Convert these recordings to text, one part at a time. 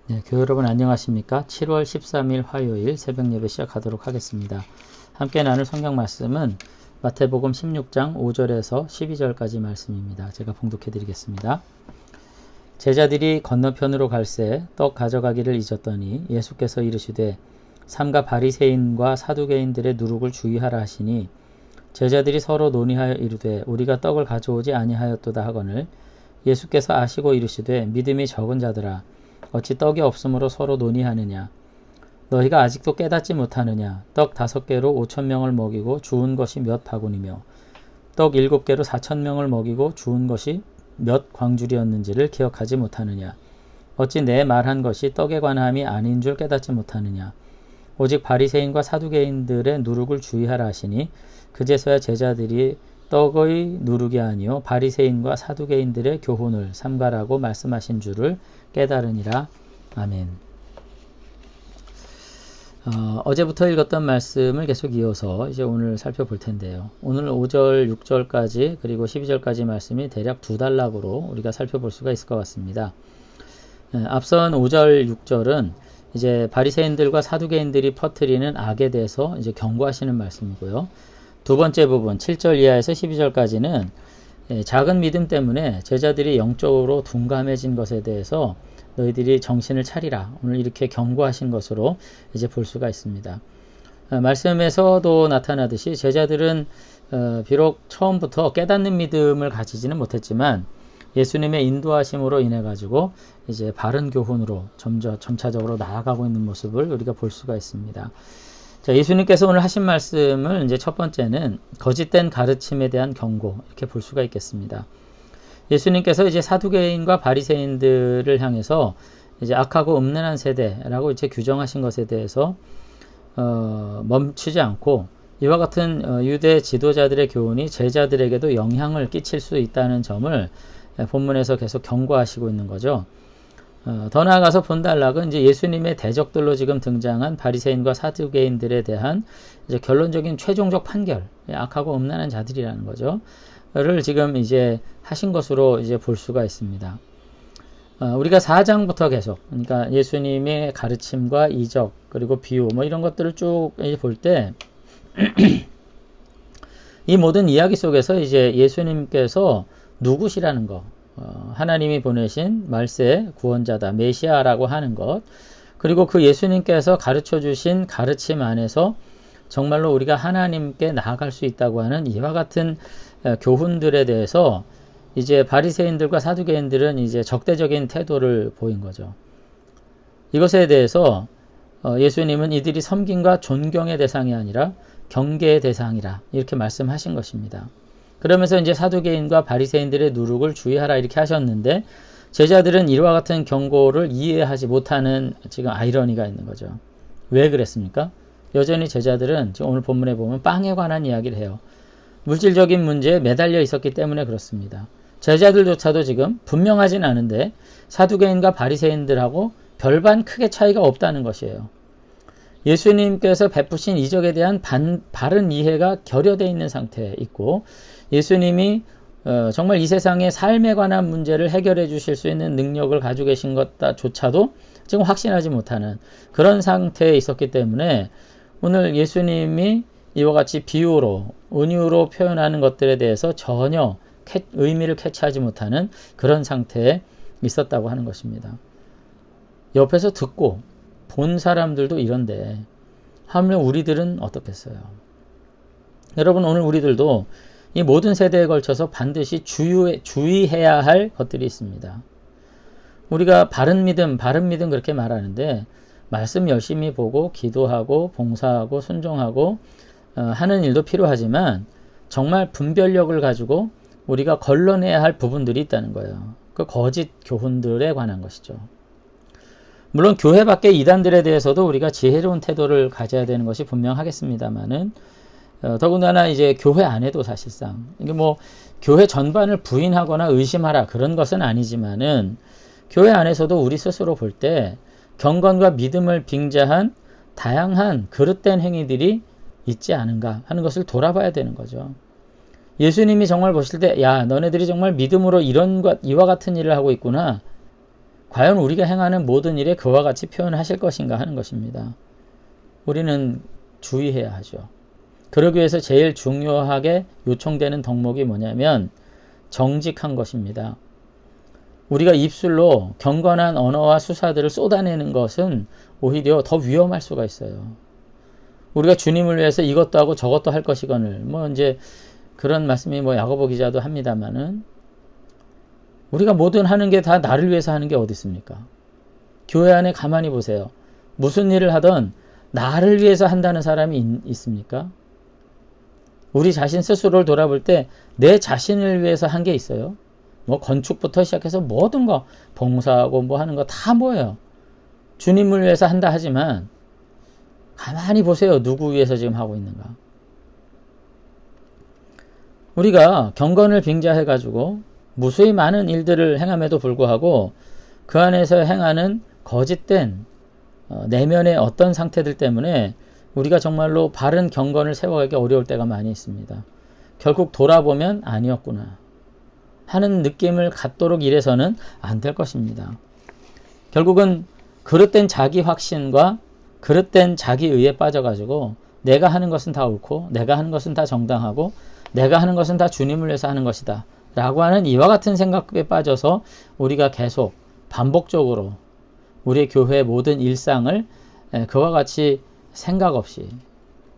네, 교회 여러분 안녕하십니까? 7월 13일 화요일 새벽 예배 시작하도록 하겠습니다. 함께 나눌 성경 말씀은 마태복음 16장 5절에서 12절까지 말씀입니다. 제가 봉독해 드리겠습니다. 제자들이 건너편으로 갈새 떡 가져가기를 잊었더니 예수께서 이르시되 삼가 바리새인과 사두개인들의 누룩을 주의하라 하시니 제자들이 서로 논의하여 이르되 우리가 떡을 가져오지 아니하였도다 하거늘 예수께서 아시고 이르시되 믿음이 적은 자들아 어찌 떡이 없으므로 서로 논의하느냐. 너희가 아직도 깨닫지 못하느냐. 떡 5개로 5,000명을 먹이고 주운 것이 몇 바구니며 떡 7개로 4,000명을 먹이고 주운 것이 몇 광줄이었는지를 기억하지 못하느냐. 어찌 내 말한 것이 떡에 관함이 아닌 줄 깨닫지 못하느냐. 오직 바리새인과 사두개인들의 누룩을 주의하라 하시니 그제서야 제자들이 떡의 누룩이 아니요 바리새인과 사두개인들의 교훈을 삼가라고 말씀하신 줄을 깨달으니라. 아멘. 어제부터 읽었던 말씀을 계속 이어서 이제 오늘 살펴볼 텐데요. 오늘 5절, 6절까지 그리고 12절까지 말씀이 대략 두 단락으로 우리가 살펴볼 수가 있을 것 같습니다. 앞선 5절, 6절은 이제 바리새인들과 사두개인들이 퍼뜨리는 악에 대해서 이제 경고하시는 말씀이고요. 두 번째 부분 7절 이하에서 12절까지는 작은 믿음 때문에 제자들이 영적으로 둔감해진 것에 대해서 너희들이 정신을 차리라. 오늘 이렇게 경고하신 것으로 이제 볼 수가 있습니다. 말씀에서도 나타나듯이 제자들은 비록 처음부터 깨닫는 믿음을 가지지는 못했지만 예수님의 인도하심으로 인해 가지고 이제 바른 교훈으로 점차적으로 나아가고 있는 모습을 우리가 볼 수가 있습니다. 자, 예수님께서 오늘 하신 말씀을 이제 첫 번째는 거짓된 가르침에 대한 경고 이렇게 볼 수가 있겠습니다. 예수님께서 이제 사두개인과 바리새인들을 향해서 이제 악하고 음란한 세대라고 이제 규정하신 것에 대해서 멈추지 않고 이와 같은 유대 지도자들의 교훈이 제자들에게도 영향을 끼칠 수 있다는 점을 본문에서 계속 경고하시고 있는 거죠. 더 나아가서 본 단락은 이제 예수님의 대적들로 지금 등장한 바리새인과 사두개인들에 대한 이제 결론적인 최종적 판결, 악하고 음란한 자들이라는 거죠. 를 지금 이제 하신 것으로 이제 볼 수가 있습니다. 우리가 4장부터 계속, 그러니까 예수님의 가르침과 이적, 그리고 비유, 뭐 이런 것들을 쭉 볼 때, 이 모든 이야기 속에서 이제 예수님께서 누구시라는 거, 하나님이 보내신 말세 구원자다, 메시아라고 하는 것, 그리고 그 예수님께서 가르쳐 주신 가르침 안에서 정말로 우리가 하나님께 나아갈 수 있다고 하는 이와 같은 교훈들에 대해서 이제 바리새인들과 사두개인들은 이제 적대적인 태도를 보인 거죠. 이것에 대해서 예수님은 이들이 섬김과 존경의 대상이 아니라 경계의 대상이라 이렇게 말씀하신 것입니다. 그러면서 이제 사두개인과 바리새인들의 누룩을 주의하라 이렇게 하셨는데 제자들은 이와 같은 경고를 이해하지 못하는 지금 아이러니가 있는 거죠. 왜 그랬습니까? 여전히 제자들은 지금 오늘 본문에 보면 빵에 관한 이야기를 해요. 물질적인 문제에 매달려 있었기 때문에 그렇습니다. 제자들조차도 지금 분명하진 않은데 사두개인과 바리새인들하고 별반 크게 차이가 없다는 것이에요. 예수님께서 베푸신 이적에 대한 바른 이해가 결여되어 있는 상태에 있고 예수님이 정말 이 세상의 삶에 관한 문제를 해결해 주실 수 있는 능력을 가지고 계신 것조차도 지금 확신하지 못하는 그런 상태에 있었기 때문에 오늘 예수님이 이와 같이 비유로, 은유로 표현하는 것들에 대해서 전혀 의미를 캐치하지 못하는 그런 상태에 있었다고 하는 것입니다. 옆에서 듣고 본 사람들도 이런데 하물며 우리들은 어떻겠어요? 여러분 오늘 우리들도 이 모든 세대에 걸쳐서 반드시 주의해야 할 것들이 있습니다. 우리가 바른 믿음 그렇게 말하는데 말씀 열심히 보고 기도하고 봉사하고 순종하고 하는 일도 필요하지만 정말 분별력을 가지고 우리가 걸러내야 할 부분들이 있다는 거예요. 그 거짓 교훈들에 관한 것이죠. 물론 교회 밖의 이단들에 대해서도 우리가 지혜로운 태도를 가져야 되는 것이 분명하겠습니다만은 더군다나 이제 교회 안에도 사실상 이게 뭐 교회 전반을 부인하거나 의심하라 그런 것은 아니지만은 교회 안에서도 우리 스스로 볼 때 경건과 믿음을 빙자한 다양한 그릇된 행위들이 있지 않은가 하는 것을 돌아봐야 되는 거죠. 예수님이 정말 보실 때 야 너네들이 정말 믿음으로 이와 같은 일을 하고 있구나 과연 우리가 행하는 모든 일에 그와 같이 표현하실 것인가 하는 것입니다. 우리는 주의해야 하죠. 그러기 위해서 제일 중요하게 요청되는 덕목이 뭐냐면 정직한 것입니다. 우리가 입술로 경건한 언어와 수사들을 쏟아내는 것은 오히려 더 위험할 수가 있어요. 우리가 주님을 위해서 이것도 하고 저것도 할 것이거늘 이제 그런 말씀이 야고보 기자도 합니다만은 우리가 뭐든 하는 게 다 나를 위해서 하는 게 어디 있습니까? 교회 안에 가만히 보세요. 무슨 일을 하든 나를 위해서 한다는 사람이 있습니까? 우리 자신 스스로를 돌아볼 때 내 자신을 위해서 한 게 있어요. 건축부터 시작해서 모든 거 봉사하고 하는 거 다 뭐예요? 주님을 위해서 한다 하지만 가만히 보세요. 누구 위해서 지금 하고 있는가? 우리가 경건을 빙자해가지고 무수히 많은 일들을 행함에도 불구하고 그 안에서 행하는 거짓된 내면의 어떤 상태들 때문에 우리가 정말로 바른 경건을 세워가기 어려울 때가 많이 있습니다. 결국 돌아보면 아니었구나 하는 느낌을 갖도록 이래서는 안 될 것입니다. 결국은 그릇된 자기 확신과 그릇된 자기 의에 빠져가지고 내가 하는 것은 다 옳고 내가 하는 것은 다 정당하고 내가 하는 것은 다 주님을 위해서 하는 것이다 라고 하는 이와 같은 생각에 빠져서 우리가 계속 반복적으로 우리의 교회의 모든 일상을 그와 같이 생각 없이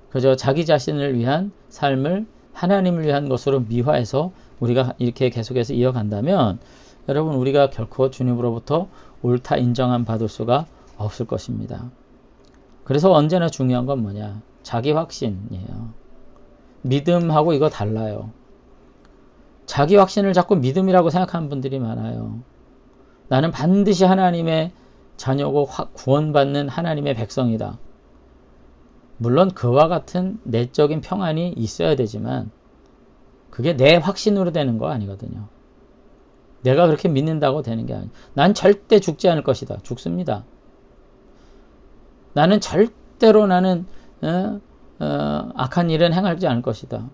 그저 자기 자신을 위한 삶을 하나님을 위한 것으로 미화해서 우리가 이렇게 계속해서 이어간다면 여러분 우리가 결코 주님으로부터 옳다 인정함 받을 수가 없을 것입니다. 그래서 언제나 중요한 건 뭐냐? 자기 확신이에요. 믿음하고 이거 달라요. 자기 확신을 자꾸 믿음이라고 생각하는 분들이 많아요. 나는 반드시 하나님의 자녀고 구원받는 하나님의 백성이다. 물론 그와 같은 내적인 평안이 있어야 되지만 그게 내 확신으로 되는 거 아니거든요. 내가 그렇게 믿는다고 되는 게 아니에요. 난 절대 죽지 않을 것이다. 죽습니다. 나는 절대로 악한 일은 행하지 않을 것이다.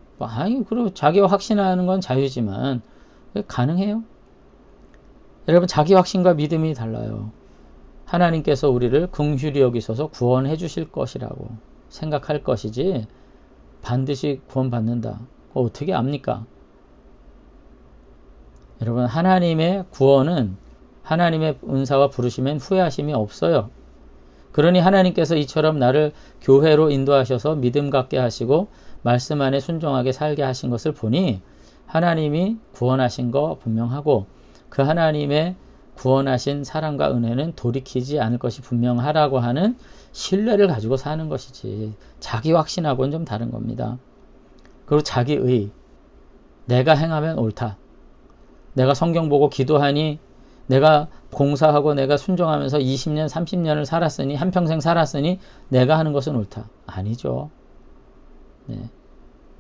그리고 자기가 확신하는 건 자유지만 가능해요? 여러분 자기 확신과 믿음이 달라요. 하나님께서 우리를 긍휼히 여기셔서 구원해 주실 것이라고 생각할 것이지 반드시 구원받는다. 어떻게 압니까? 여러분 하나님의 구원은 하나님의 은사와 부르심엔 후회하심이 없어요. 그러니 하나님께서 이처럼 나를 교회로 인도하셔서 믿음 갖게 하시고 말씀 안에 순종하게 살게 하신 것을 보니 하나님이 구원하신 거 분명하고 그 하나님의 구원하신 사랑과 은혜는 돌이키지 않을 것이 분명하라고 하는 신뢰를 가지고 사는 것이지 자기 확신하고는 좀 다른 겁니다. 그리고 자기의 내가 행하면 옳다. 내가 성경 보고 기도하니 내가 봉사하고 내가 순종하면서 20년, 30년을 살았으니 한평생 살았으니 내가 하는 것은 옳다. 아니죠. 네.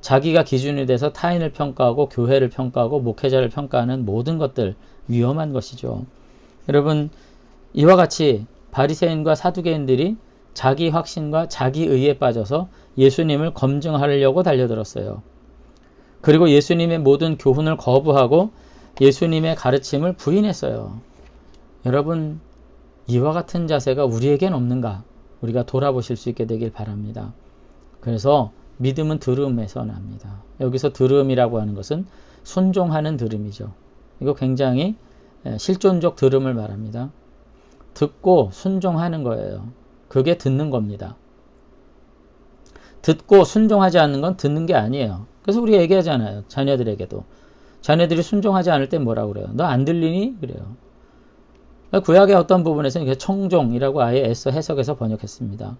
자기가 기준이 돼서 타인을 평가하고 교회를 평가하고 목회자를 평가하는 모든 것들 위험한 것이죠. 여러분 이와 같이 바리새인과 사두개인들이 자기 확신과 자기 의에 빠져서 예수님을 검증하려고 달려들었어요. 그리고 예수님의 모든 교훈을 거부하고 예수님의 가르침을 부인했어요. 여러분 이와 같은 자세가 우리에겐 없는가? 우리가 돌아보실 수 있게 되길 바랍니다. 그래서 믿음은 들음에서 납니다. 여기서 들음이라고 하는 것은 순종하는 들음이죠. 이거 굉장히 실존적 들음을 말합니다. 듣고 순종하는 거예요. 그게 듣는 겁니다. 듣고 순종하지 않는 건 듣는 게 아니에요. 그래서 우리가 얘기하잖아요. 자녀들에게도. 자녀들이 순종하지 않을 때 뭐라고 그래요? 너 안 들리니? 그래요. 구약의 어떤 부분에서는 청종이라고 아예 애써 해석해서 번역했습니다.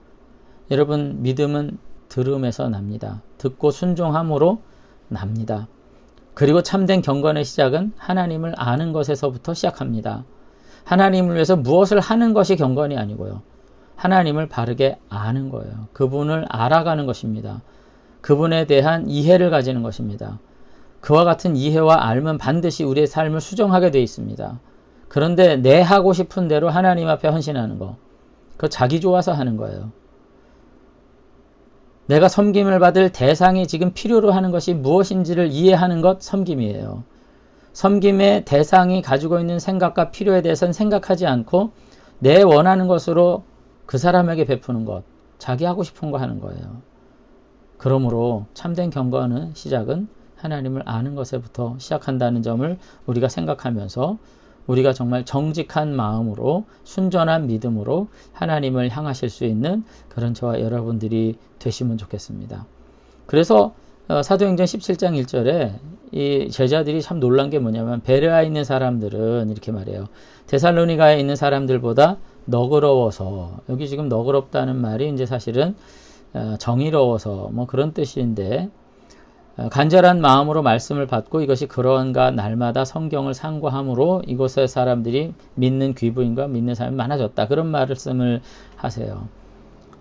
여러분 믿음은 들음에서 납니다. 듣고 순종함으로 납니다. 그리고 참된 경건의 시작은 하나님을 아는 것에서부터 시작합니다. 하나님을 위해서 무엇을 하는 것이 경건이 아니고요. 하나님을 바르게 아는 거예요. 그분을 알아가는 것입니다. 그분에 대한 이해를 가지는 것입니다. 그와 같은 이해와 알면 반드시 우리의 삶을 수정하게 되어 있습니다. 그런데 내 하고 싶은 대로 하나님 앞에 헌신하는 거, 그거 자기 좋아서 하는 거예요. 내가 섬김을 받을 대상이 지금 필요로 하는 것이 무엇인지를 이해하는 것 섬김이에요. 섬김의 대상이 가지고 있는 생각과 필요에 대해서는 생각하지 않고 내 원하는 것으로 그 사람에게 베푸는 것, 자기 하고 싶은 거 하는 거예요. 그러므로 참된 경건의 시작은 하나님을 아는 것에부터 시작한다는 점을 우리가 생각하면서 우리가 정말 정직한 마음으로 순전한 믿음으로 하나님을 향하실 수 있는 그런 저와 여러분들이 되시면 좋겠습니다. 그래서 사도행전 17장 1절에 이 제자들이 참 놀란 게 뭐냐면 베레아에 있는 사람들은 이렇게 말해요. 데살로니가에 있는 사람들보다 너그러워서, 여기 지금 너그럽다는 말이 이제 사실은 정의로워서 뭐 그런 뜻인데, 간절한 마음으로 말씀을 받고 이것이 그런가 날마다 성경을 상고함으로 이곳의 사람들이 믿는 귀부인과 믿는 사람이 많아졌다. 그런 말씀을 하세요.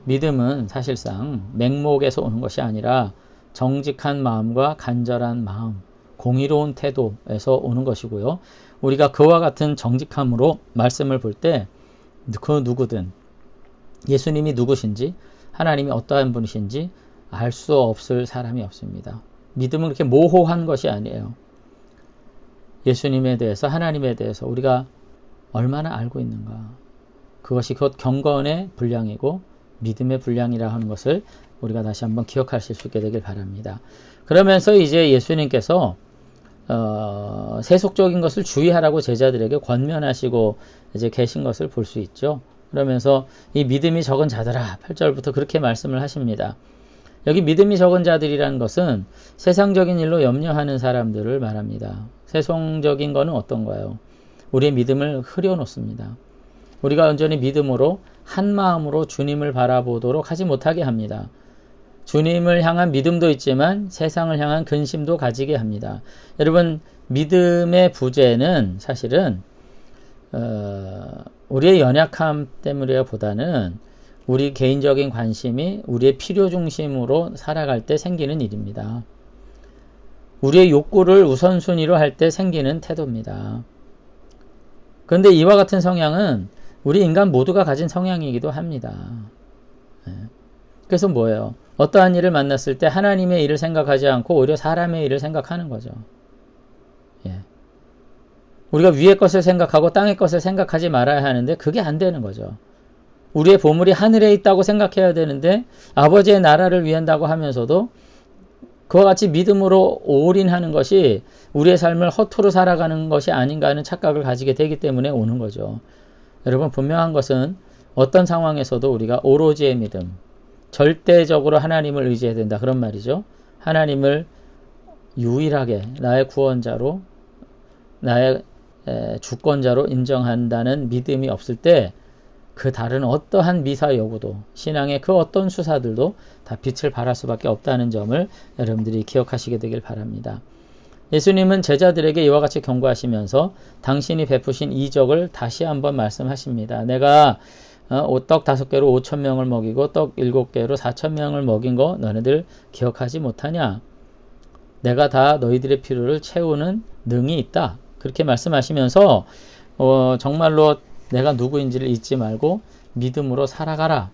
믿음은 사실상 맹목에서 오는 것이 아니라 정직한 마음과 간절한 마음, 공의로운 태도에서 오는 것이고요. 우리가 그와 같은 정직함으로 말씀을 볼 때 그 누구든 예수님이 누구신지 하나님이 어떠한 분이신지 알 수 없을 사람이 없습니다. 믿음은 그렇게 모호한 것이 아니에요. 예수님에 대해서, 하나님에 대해서 우리가 얼마나 알고 있는가. 그것이 곧 경건의 분량이고 믿음의 분량이라 하는 것을 우리가 다시 한번 기억하실 수 있게 되길 바랍니다. 그러면서 이제 예수님께서 세속적인 것을 주의하라고 제자들에게 권면하시고 이제 계신 것을 볼 수 있죠. 그러면서 이 믿음이 적은 자들아, 8절부터 그렇게 말씀을 하십니다. 여기 믿음이 적은 자들이라는 것은 세상적인 일로 염려하는 사람들을 말합니다. 세상적인 거는 어떤가요? 우리의 믿음을 흐려놓습니다. 우리가 온전히 믿음으로 한 마음으로 주님을 바라보도록 하지 못하게 합니다. 주님을 향한 믿음도 있지만 세상을 향한 근심도 가지게 합니다. 여러분, 믿음의 부재는 사실은 우리의 연약함 때문이라보다는 우리 개인적인 관심이 우리의 필요 중심으로 살아갈 때 생기는 일입니다. 우리의 욕구를 우선순위로 할 때 생기는 태도입니다. 그런데 이와 같은 성향은 우리 인간 모두가 가진 성향이기도 합니다. 그래서 뭐예요? 어떠한 일을 만났을 때 하나님의 일을 생각하지 않고 오히려 사람의 일을 생각하는 거죠. 우리가 위의 것을 생각하고 땅의 것을 생각하지 말아야 하는데 그게 안 되는 거죠. 우리의 보물이 하늘에 있다고 생각해야 되는데 아버지의 나라를 위한다고 하면서도 그와 같이 믿음으로 올인하는 것이 우리의 삶을 허투루 살아가는 것이 아닌가 하는 착각을 가지게 되기 때문에 오는 거죠. 여러분, 분명한 것은 어떤 상황에서도 우리가 오로지의 믿음, 절대적으로 하나님을 의지해야 된다. 그런 말이죠. 하나님을 유일하게 나의 구원자로, 나의 주권자로 인정한다는 믿음이 없을 때 그 다른 어떠한 미사 여구도, 신앙의 그 어떤 수사들도 다 빛을 발할 수밖에 없다는 점을 여러분들이 기억하시게 되길 바랍니다. 예수님은 제자들에게 이와 같이 경고하시면서 당신이 베푸신 이적을 다시 한번 말씀하십니다. 내가 떡 5개로 5,000명을 먹이고 떡 7개로 4,000명을 먹인 거 너네들 기억하지 못하냐? 내가 다 너희들의 필요를 채우는 능이 있다. 그렇게 말씀하시면서 정말로 내가 누구인지를 잊지 말고 믿음으로 살아가라.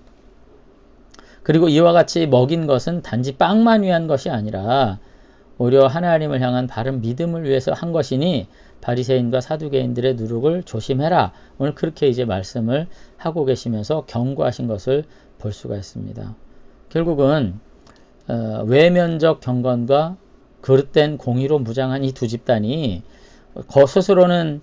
그리고 이와 같이 먹인 것은 단지 빵만 위한 것이 아니라 오히려 하나님을 향한 바른 믿음을 위해서 한 것이니 바리새인과 사두개인들의 누룩을 조심해라. 오늘 그렇게 이제 말씀을 하고 계시면서 경고하신 것을 볼 수가 있습니다. 결국은 외면적 경건과 그릇된 공의로 무장한 이 두 집단이 스스로는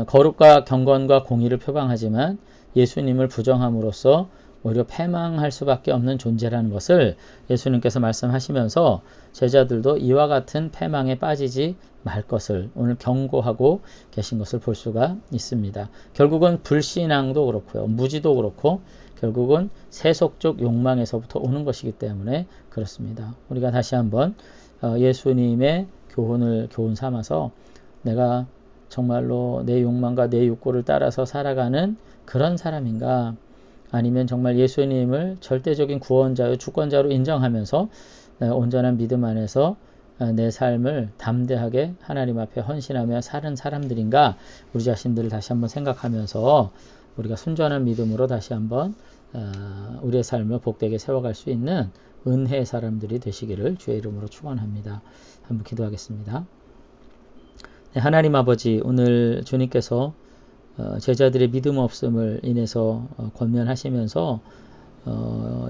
거룩과 경건과 공의를 표방하지만 예수님을 부정함으로써 오히려 패망할 수밖에 없는 존재라는 것을 예수님께서 말씀하시면서 제자들도 이와 같은 패망에 빠지지 말 것을 오늘 경고하고 계신 것을 볼 수가 있습니다. 결국은 불신앙도 그렇고요. 무지도 그렇고 결국은 세속적 욕망에서부터 오는 것이기 때문에 그렇습니다. 우리가 다시 한번 예수님의 교훈 삼아서 내가 정말로 내 욕망과 내 욕구를 따라서 살아가는 그런 사람인가, 아니면 정말 예수님을 절대적인 구원자요 주권자로 인정하면서 온전한 믿음 안에서 내 삶을 담대하게 하나님 앞에 헌신하며 사는 사람들인가, 우리 자신들을 다시 한번 생각하면서 우리가 순전한 믿음으로 다시 한번 우리의 삶을 복되게 세워갈 수 있는 은혜의 사람들이 되시기를 주의 이름으로 축원합니다. 한번 기도하겠습니다. 하나님 아버지, 오늘 주님께서 제자들의 믿음 없음을 인해서 권면하시면서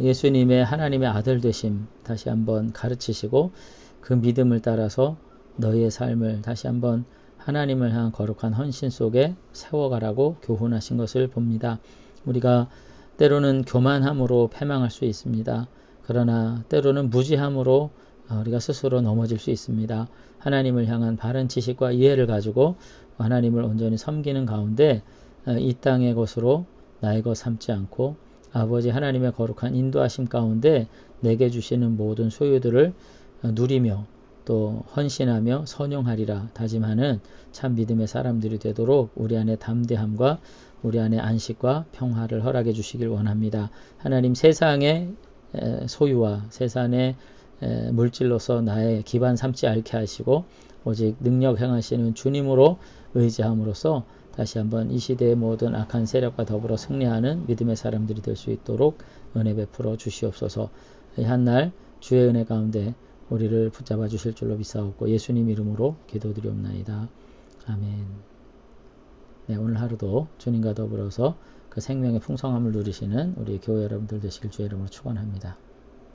예수님의 하나님의 아들 되심 다시 한번 가르치시고 그 믿음을 따라서 너희의 삶을 다시 한번 하나님을 향한 거룩한 헌신 속에 세워가라고 교훈하신 것을 봅니다. 우리가 때로는 교만함으로 패망할 수 있습니다. 그러나 때로는 무지함으로 우리가 스스로 넘어질 수 있습니다. 하나님을 향한 바른 지식과 이해를 가지고 하나님을 온전히 섬기는 가운데 이 땅의 것으로 나의 것 삼지 않고 아버지 하나님의 거룩한 인도하심 가운데 내게 주시는 모든 소유들을 누리며 또 헌신하며 선용하리라 다짐하는 참 믿음의 사람들이 되도록 우리 안에 담대함과 우리 안에 안식과 평화를 허락해 주시길 원합니다. 하나님, 세상의 소유와 세상의 물질로서 나의 기반 삼지 않게 하시고 오직 능력 행하시는 주님으로 의지함으로써 다시 한번 이 시대의 모든 악한 세력과 더불어 승리하는 믿음의 사람들이 될 수 있도록 은혜 베풀어 주시옵소서. 한날 주의 은혜 가운데 우리를 붙잡아 주실 줄로 믿사옵고 예수님 이름으로 기도드리옵나이다. 아멘. 네, 오늘 하루도 주님과 더불어서 그 생명의 풍성함을 누리시는 우리 교회 여러분들 되시길 주의 이름으로 축원합니다.